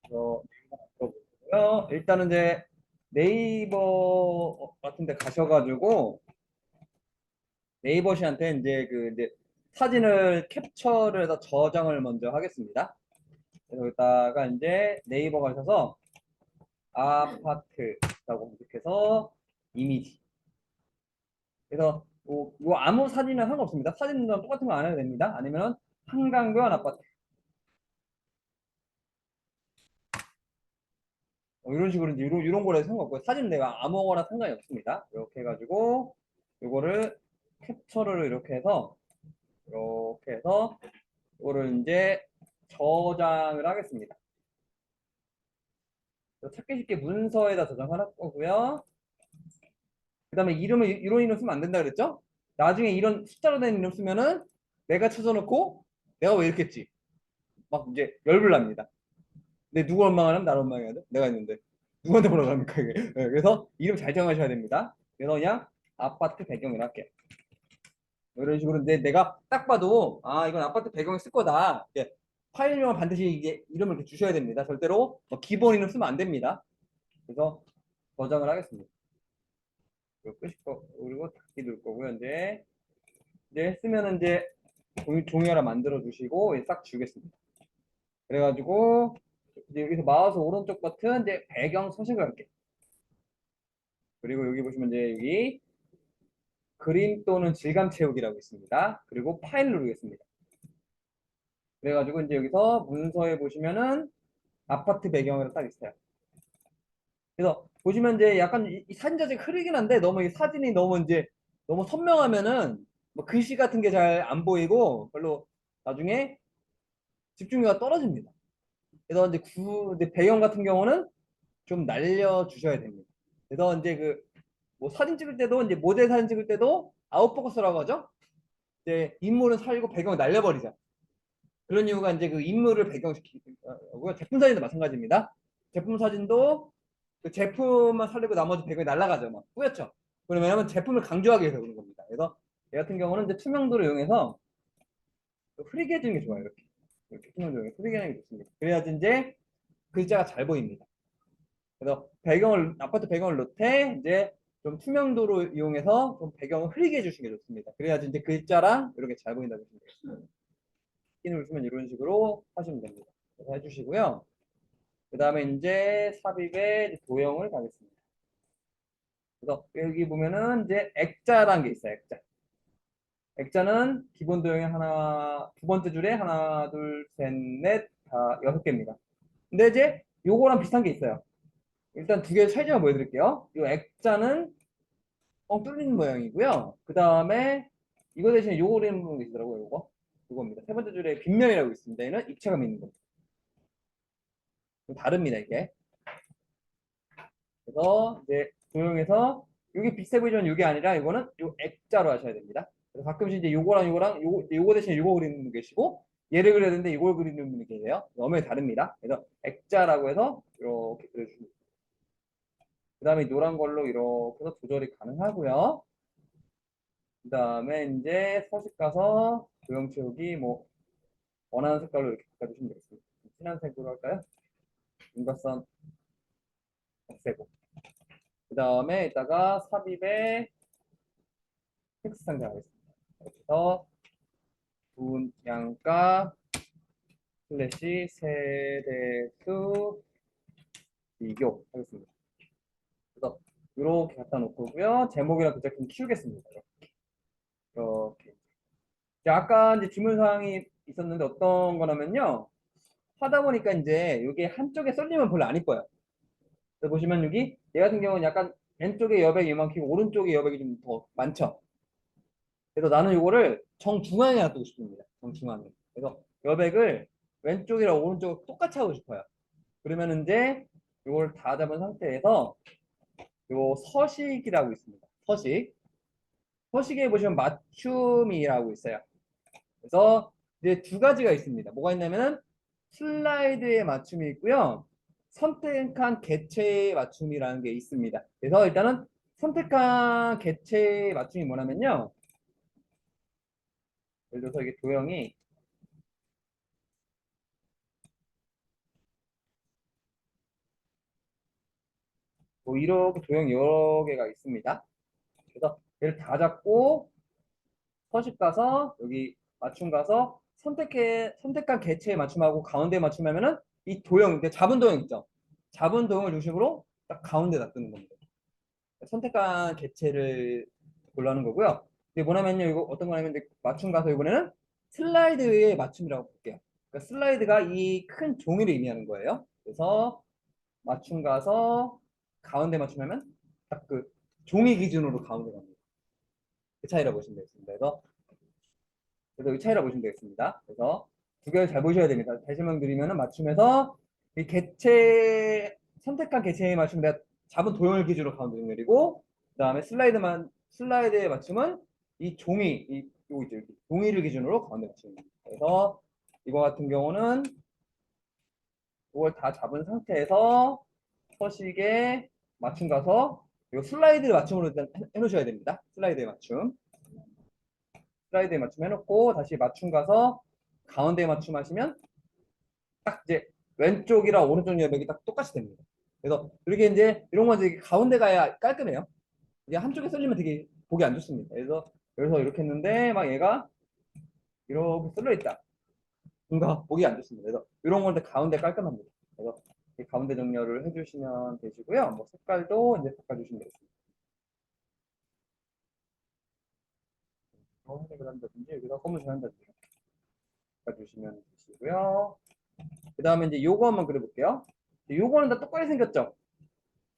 들어보고요. 일단은 이제 네이버 같은 데 가셔가지고 네이버 씨한테 이제 사진을 캡처를 해서 저장을 먼저 하겠습니다. 그래서 여기다가 이제 네이버 가셔서 아파트라고 검색해서 이미지. 그래서 뭐 아무 사진이나 상관없습니다. 사진이랑 똑같은 거 안 해도 됩니다. 아니면 한강변 아파트. 이런 식으로 이제 이런 거에 상관없고요. 사진 내가 아무거나 상관이 없습니다. 이렇게 해가지고 요거를 캡처를 이렇게 해서 이거를 이제 저장을 하겠습니다. 찾기 쉽게 문서에다 저장할 거고요. 그 다음에 이름을 이런 이름 쓰면 안 된다 그랬죠? 나중에 이런 숫자로 된 이름 쓰면은 내가 찾아놓고 내가 왜 이렇게 했지? 막 이제 열불 납니다. 근데 누구 원망하면 나를 원망해야 돼? 내가 했는데 누구한테 뭐라 합니까 이게? 네, 그래서 이름 잘 정하셔야 됩니다. 그래서 그냥 아파트 배경이라 할게요. 이런 식으로 근데 내가 딱 봐도 아 이건 아파트 배경에 쓸 거다. 이렇게 파일명은 반드시 이게 이름을 이렇게 주셔야 됩니다. 절대로 뭐 기본 이름 쓰면 안 됩니다. 그래서 저장을 하겠습니다. 그리고 끄실 거 그리고 닫기 누를 거고요. 이제 쓰면은 이제 종이 하나 만들어 주시고 싹 지우겠습니다. 그래가지고 이제 여기서 마우스 오른쪽 버튼 이제 배경 서식을 할게요. 그리고 여기 보시면 이제 여기 그림 또는 질감 채우기라고 있습니다. 그리고 파일 누르겠습니다. 그래가지고 이제 여기서 문서에 보시면은 아파트 배경으로 딱 있어요. 그래서 보시면 이제 약간 이 사진 자체가 흐리긴 한데 너무 이 사진이 너무 이제 너무 선명하면은 뭐 글씨 같은 게 잘 안 보이고 별로 나중에 집중력가 떨어집니다. 그래서 이제 배경 같은 경우는 좀 날려 주셔야 됩니다. 그래서 이제 뭐 사진 찍을 때도 이제 모델 사진 찍을 때도 아웃포커스라고 하죠. 이제 인물은 살리고 배경을 날려버리자. 그런 이유가 이제 그 인물을 배경시키고요. 제품 사진도 마찬가지입니다. 제품 사진도 그 제품만 살리고 나머지 배경이 날아가죠. 막 뿌옇죠. 왜냐면 제품을 강조하기 위해서 그런 겁니다. 그래서 얘 같은 경우는 이제 투명도를 이용해서 흐리게 해주는 게 좋아요. 이렇게 투명도를 이용해서 흐리게 하는 게 좋습니다. 그래야지 이제 글자가 잘 보입니다. 그래서 아파트 배경을 놓되 이제 좀 투명도로 이용해서 좀 배경을 흐리게 해주시는 게 좋습니다. 그래야지 이제 글자랑 이렇게 잘 보인다고 보시면 되겠습니다. 스킨을 쓰면 이런 식으로 하시면 됩니다. 그래서 해주시고요. 그 다음에 이제 삽입에 도형을 가겠습니다. 그래서 여기 보면은 이제 액자라는 게 있어요. 액자. 액자는 기본 도형이 두 번째 줄에 하나, 둘, 셋, 넷, 다 6개입니다. 근데 이제 요거랑 비슷한 게 있어요. 일단 두 개 차이점을 보여드릴게요. 이 액자는 뻥 뚫리는 모양이고요. 그 다음에 이거 대신에 요거 그리는 게 있더라고요. 요겁니다. 세 번째 줄에 빗면이라고 있습니다. 얘는 입체감 있는 겁니다. 좀 다릅니다, 이게. 그래서 이제 도형에서 이게 비슷해 보이지만 이게 아니라 이거는 요 액자로 하셔야 됩니다. 그래서 가끔씩 이제 요거랑 요거 대신에 요거 그리는 분 계시고 얘를 그려야 되는데 이걸 그리는 분이 계세요. 너무 다릅니다. 그래서 액자라고 해서 이렇게 그려주시면 그 다음에 노란 걸로 이렇게 해서 조절이 가능하고요. 그 다음에 이제 서식 가서 도형 채우기 뭐 원하는 색깔로 이렇게 바꿔주시면 되겠습니다. 진한 색으로 할까요? 윤곽선 없애고 그 다음에 이따가 삽입에 텍스트 상자하겠습니다. 이렇게 해서 분양가 슬래시 세대수 비교 하겠습니다. 그래서 이렇게 갖다 놓고요. 제목이랑 글자 좀 키우겠습니다. 이렇게. 자, 아까 이제 질문사항이 있었는데 어떤 거냐면요. 하다 보니까 이제 이게 한쪽에 쏠리면 별로 안 이뻐요. 그래서 보시면 여기 얘 같은 경우는 약간 왼쪽에 여백이 이만큼 오른쪽에 여백이 좀 더 많죠. 그래서 나는 이거를 정중앙에 놔두고 싶습니다. 정중앙에. 그래서 여백을 왼쪽이랑 오른쪽을 똑같이 하고 싶어요. 그러면 이제 이걸 다 잡은 상태에서 요 서식이라고 있습니다. 서식. 서식에 보시면 맞춤이라고 있어요. 그래서 이제 두 가지가 있습니다. 뭐가 있냐면은 슬라이드의 맞춤이 있고요. 선택한 개체의 맞춤이라는 게 있습니다. 그래서 일단은 선택한 개체의 맞춤이 뭐냐면요. 예를 들어서 이게 도형이 뭐 이렇게 도형 여러 개가 있습니다. 그래서 얘를 다 잡고 서식 가서 여기 맞춤 가서 선택한 개체에 맞춤하고 가운데 맞춤하면은 이 도형, 잡은 도형 있죠? 잡은 도형을 중심으로 딱 가운데다 뜨는 겁니다. 선택한 개체를 골라는 거고요. 이게 뭐냐면요, 이거 어떤 거냐면 이제 맞춤 가서 이번에는 슬라이드의 맞춤이라고 볼게요. 그러니까 슬라이드가 이 큰 종이를 의미하는 거예요. 그래서 맞춤 가서 가운데 맞춤하면 딱 그 종이 기준으로 가운데 갑니다. 그 차이라고 보시면 되겠습니다. 그래서 이 차이라고 보시면 되겠습니다. 그래서 두 개를 잘 보셔야 됩니다. 다시 설명드리면 맞춤에서 이 개체 선택한 개체에 맞추면 내가 잡은 도형을 기준으로 가운데 내리고 그 다음에 슬라이드에 맞춤은 이 종이 요거 있죠, 여기. 종이를 기준으로 가운데 맞추는 겁니다. 그래서 이거 같은 경우는 이걸 다 잡은 상태에서 서식에 맞춤 가서 이 슬라이드 맞춤으로 일단 해놓으셔야 됩니다. 슬라이드에 맞춤. 슬라이드에 맞춤 해놓고 다시 맞춤 가서 가운데에 맞춤 하시면 딱 이제 왼쪽이랑 오른쪽 여백이 딱 똑같이 됩니다. 그래서 이렇게 이제 이런 건 이제 가운데 가야 깔끔해요. 이게 한쪽에 쏠리면 되게 보기 안 좋습니다. 그래서 여기서 이렇게 했는데 막 얘가 이렇게 쏠려 있다. 뭔가 보기 안 좋습니다. 그래서 이런 건데 가운데 깔끔합니다. 그래서 이 가운데 정렬을 해주시면 되시고요. 뭐 색깔도 이제 바꿔주시면 되겠습니다. 검은색을 한다든지 여기다 검은색 한다든지 바꿔주시면 되시고요. 그 다음에 이제 요거 한번 그려볼게요. 요거는 다 똑같이 생겼죠?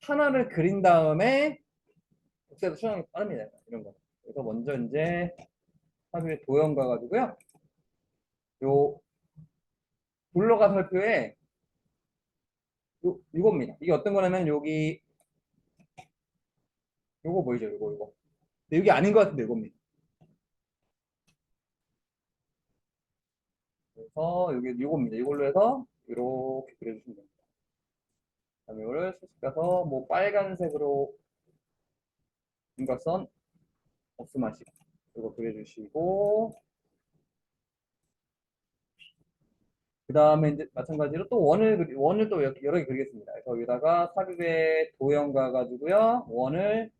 하나를 그린 다음에 복사해서 수정이 빠릅니다. 이런 거. 그래서 먼저 이제 사실 도형 가가지고요. 요 블러가 살표에 이겁니다. 이게 어떤 거냐면 여기 요거 보이죠? 요거. 근데 이게 아닌 것 같은데 이겁니다. 그래서 여기 요겁니다. 이걸로 해서 이렇게 그려주시면 됩니다. 그다음에 이거를 수식가서 뭐 빨간색으로 윤곽선 없음하시고 이거 그려주시고 그 다음에 이제 마찬가지로 또 원을 또 여러 개 그리겠습니다. 그래서 여기다가 사극의 도형 가가지고요. 원을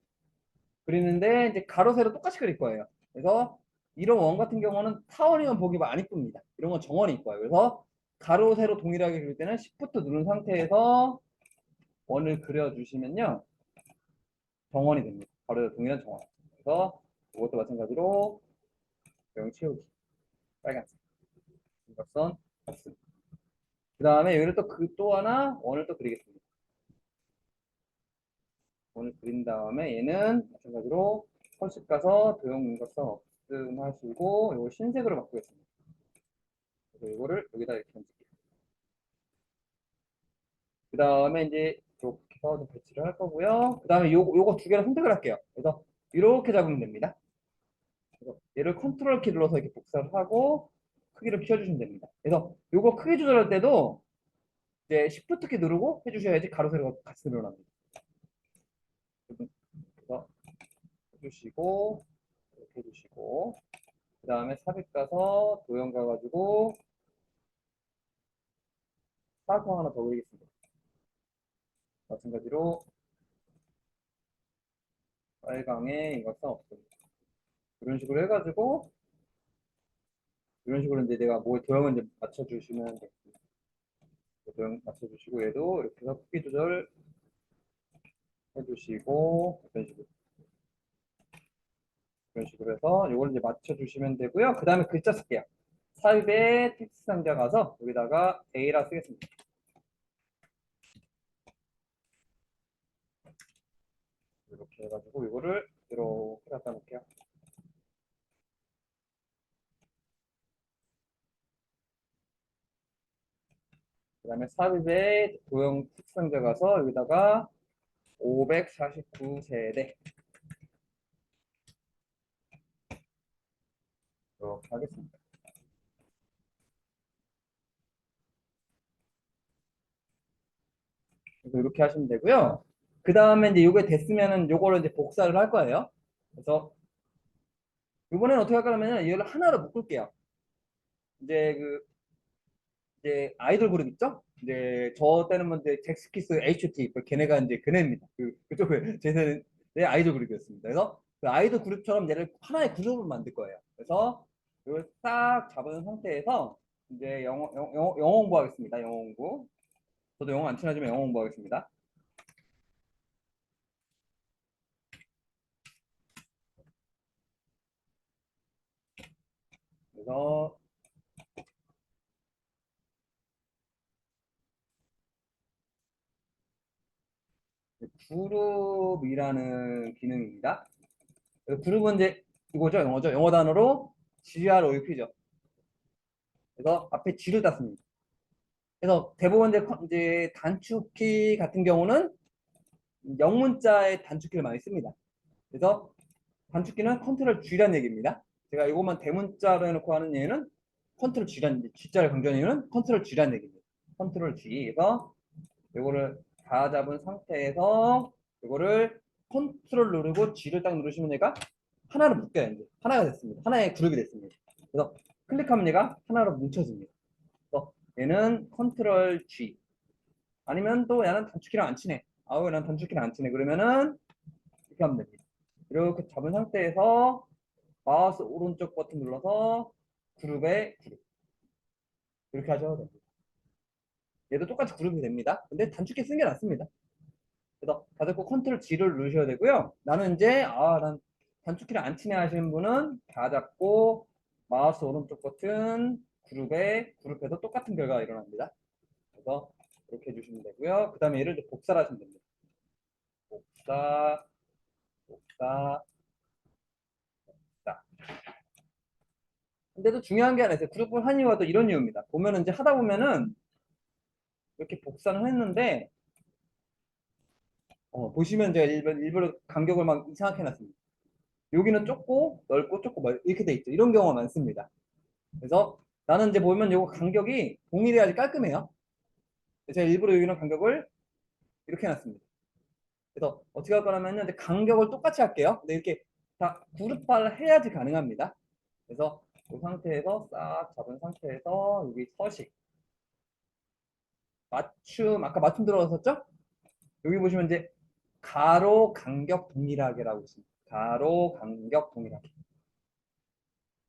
그리는데 이제 가로 세로 똑같이 그릴 거예요. 그래서 이런 원 같은 경우는 타원이면 보기 안 이쁩니다. 이런 건 정원이 이뻐요. 그래서 가로 세로 동일하게 그릴 때는 Shift 누른 상태에서 원을 그려주시면요. 정원이 됩니다. 가로 세로 동일한 정원. 그래서 이것도 마찬가지로 도형 채우기. 빨간색. 삼각선 없습니다. 그 다음에 여기를 또 하나 원을 또 그리겠습니다. 원을 그린 다음에 얘는 마찬가지로 서식 가서 도형 윤곽선 없음 하시고 이거 흰색으로 바꾸겠습니다. 그래서 이거를 여기다 이렇게 얹을게요. 그 다음에 이제 이렇게 해서 배치를 할 거고요. 그 다음에 요거 두 개를 선택을 할게요. 그래서 이렇게 잡으면 됩니다. 그래서 얘를 컨트롤 키 눌러서 이렇게 복사를 하고 크기를 키워주시면 됩니다. 그래서 요거 크기 조절할 때도 이제 Shift 키 누르고 해주셔야지 가로 세로가 같이 늘어납니다. 그래서 해주시고 이렇게 해주시고 그 다음에 삽입 가서 도형 가가지고 사각 하나 더 그리겠습니다. 마찬가지로 빨강에 인각선 없습니다. 이런 식으로 해가지고 이런 식으로 이제 내가 뭐 도형을 이제 맞춰주시면 되겠습니다. 도형 맞춰주시고 얘도 이렇게 해서 크기 조절 해주시고 이런 식으로 해서 이걸 이제 맞춰주시면 되고요. 그 다음에 글자 쓸게요. 삽입에 텍스트 상자 가서 여기다가 A라 쓰겠습니다. 이렇게 해가지고 이거를 이렇게 갖다 놓을게요. 그 다음에 삽입에 도형 텍스트 상자 가서 여기다가 549세대 이렇게 하겠습니다. 그래서 이렇게 하시면 되고요. 그 다음에 이제 이게 됐으면은 요거를 이제 복사를 할 거예요. 그래서 이번에는 어떻게 할 거냐면 얘를 하나로 묶을게요. 이제 이제 아이돌 그룹 있죠? 이제 저 때는 뭐 이제 잭스키스 HOT 걔네가 이제 걔네입니다. 그쪽 제 아이돌 그룹이었습니다. 그래서 그 아이돌 그룹처럼 얘를 하나의 그룹을 만들 거예요. 그래서 이걸 딱 잡은 상태에서 이제 영어 공부하겠습니다. 영어 공부. 저도 영어 안 친하지만 영어 공부하겠습니다. 그래서 그룹이라는 기능입니다. 그래서 그룹은 이제 이거죠, 영어죠. 영어 단어로 GROUP죠. 그래서 앞에 G를 땄습니다. 그래서 대부분 이제 단축키 같은 경우는 영문자의 단축키를 많이 씁니다. 그래서 단축키는 컨트롤 G란 얘기입니다. 제가 이것만 대문자로 해놓고 하는 얘는 컨트롤 G란, G자를 강조하는 얘는 컨트롤 G란 얘기입니다. 컨트롤 G. 그래서 이거를 다 잡은 상태에서 이거를 컨트롤 누르고 G를 딱 누르시면 얘가 하나로 묶여요. 이제 하나가 됐습니다. 하나의 그룹이 됐습니다. 그래서 클릭하면 얘가 하나로 뭉쳐집니다. 그래서 얘는 컨트롤 G. 아니면 또 얘는 단축키랑 안 치네. 아우, 난 단축키랑 안 치네. 그러면은 이렇게 하면 됩니다. 이렇게 잡은 상태에서 마우스 오른쪽 버튼 눌러서 그룹에 그룹. 이렇게 하셔도 됩니다. 얘도 똑같이 그룹이 됩니다. 근데 단축키 쓴 게 낫습니다. 그래서 다들 꼭 컨트롤 G를 누르셔야 되고요. 나는 이제 난 단축키를 안 치네 하시는 분은 다 잡고 마우스 오른쪽 버튼 그룹에 그룹에서 똑같은 결과가 일어납니다. 그래서 이렇게 해주시면 되고요. 그 다음에 얘를 이제 복사를 하시면 됩니다. 복사, 복사, 복사. 근데도 중요한 게 하나 있어요. 그룹을 한 이유가 또 이런 이유입니다. 보면은 이제 하다 보면은 이렇게 복사를 했는데 보시면 제가 일부러 간격을 막 이상하게 해놨습니다. 여기는 좁고 넓고 좁고 막 이렇게 돼 있죠. 이런 경우가 많습니다. 그래서 나는 이제 보면 이거 간격이 동일해야지 깔끔해요. 제가 일부러 여기는 간격을 이렇게 해놨습니다. 그래서 어떻게 할 거냐면요. 이제 간격을 똑같이 할게요. 근데 이렇게 다 그룹화를 해야지 가능합니다. 그래서 이 상태에서 싹 잡은 상태에서 여기 서식 맞춤 아까 맞춤 들어갔었죠? 여기 보시면 이제 가로 간격 동일하게라고 있습니다. 가로 간격 동일하게.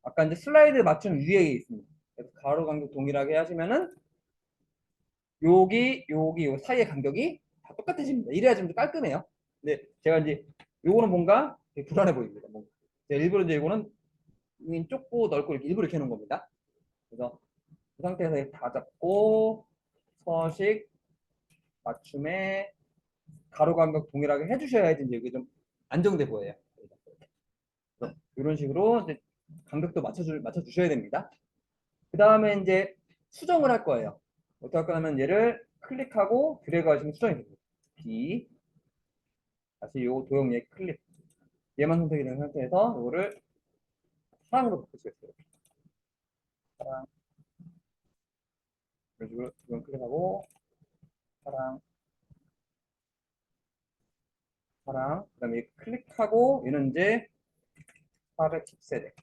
아까 이제 슬라이드 맞춤 위에 있습니다. 그래서 가로 간격 동일하게 하시면은 여기 요 사이의 간격이 다 똑같아집니다. 이래야 좀 깔끔해요. 근데 제가 이제 요거는 뭔가 되게 불안해 보입니다. 뭔가. 제가 일부러 이제 이거는 좁고 넓고 이렇게 일부러 이렇게 해놓은 겁니다. 그래서 그 상태에서 다 잡고 서식 맞춤에 가로 간격 동일하게 해주셔야지 이제 이게 좀 안정돼 보여요. 그래서 이런 식으로 이제 간격도 맞춰주셔야 됩니다. 그 다음에 이제 수정을 할 거예요. 어떻게 할 거냐면 얘를 클릭하고 드래그 하시면 수정이 됩니다. B 다시 요 도형 얘 클릭 얘만 선택이 된 상태에서 이거를 사랑으로 바꿀 수 있어요. 사랑 이런 식으로 도형 클릭하고 사랑 사랑 그 다음에 클릭하고 얘는 이제 410세대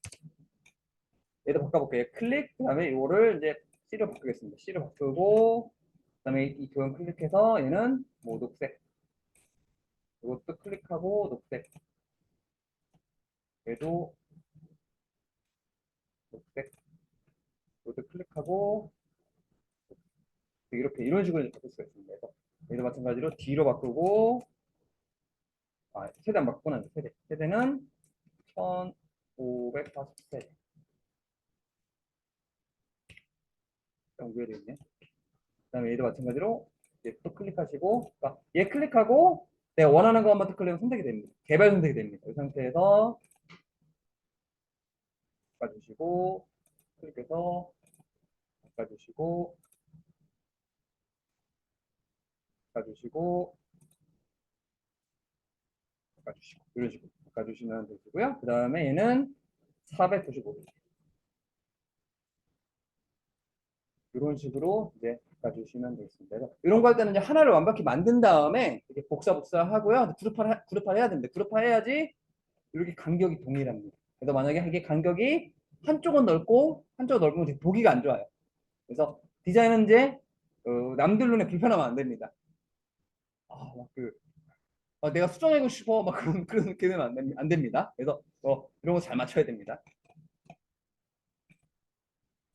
얘도 바꿔볼게요. 클릭 그 다음에 이거를 이제 C로 바꾸겠습니다. C로 바꾸고 그 다음에 이 도형 클릭해서 얘는 뭐 녹색 이것도 클릭하고 녹색 얘도 녹색 이것도 클릭하고 이렇게 이런 식으로 바꿀 수가 있습니다. 그래서 얘도 마찬가지로 D로 바꾸고 세대 안 바꾸나 세대는 1540세대 위에 되어 있네. 그 다음에 얘도 마찬가지로 이제 또 클릭하시고 그러니까 얘 클릭하고 내가 원하는 것만 또 클릭하면 선택이 됩니다. 개발 선택이 됩니다. 이 상태에서 바꿔주시고 클릭해서 바꿔주시고 바꿔주시고 바꿔주시고 이런 식으로 바꿔주시면 되시고요. 그 다음에 얘는 495 이런 식으로 이제 바꿔주시면 되겠습니다. 그래서 이런 거 할 때는 이제 하나를 완벽히 만든 다음에 이렇게 복사하고요. 그룹화 해야 됩니다. 그룹화 해야지 이렇게 간격이 동일합니다. 그래서 만약에 이게 간격이 한쪽은 넓고 한쪽은 넓으면 되게 보기가 안 좋아요. 그래서 디자인은 이제 남들 눈에 불편하면 안 됩니다. 막 내가 수정하고 싶어 막 그런 게 되면 안 됩니다. 그래서 이런 거 잘 맞춰야 됩니다.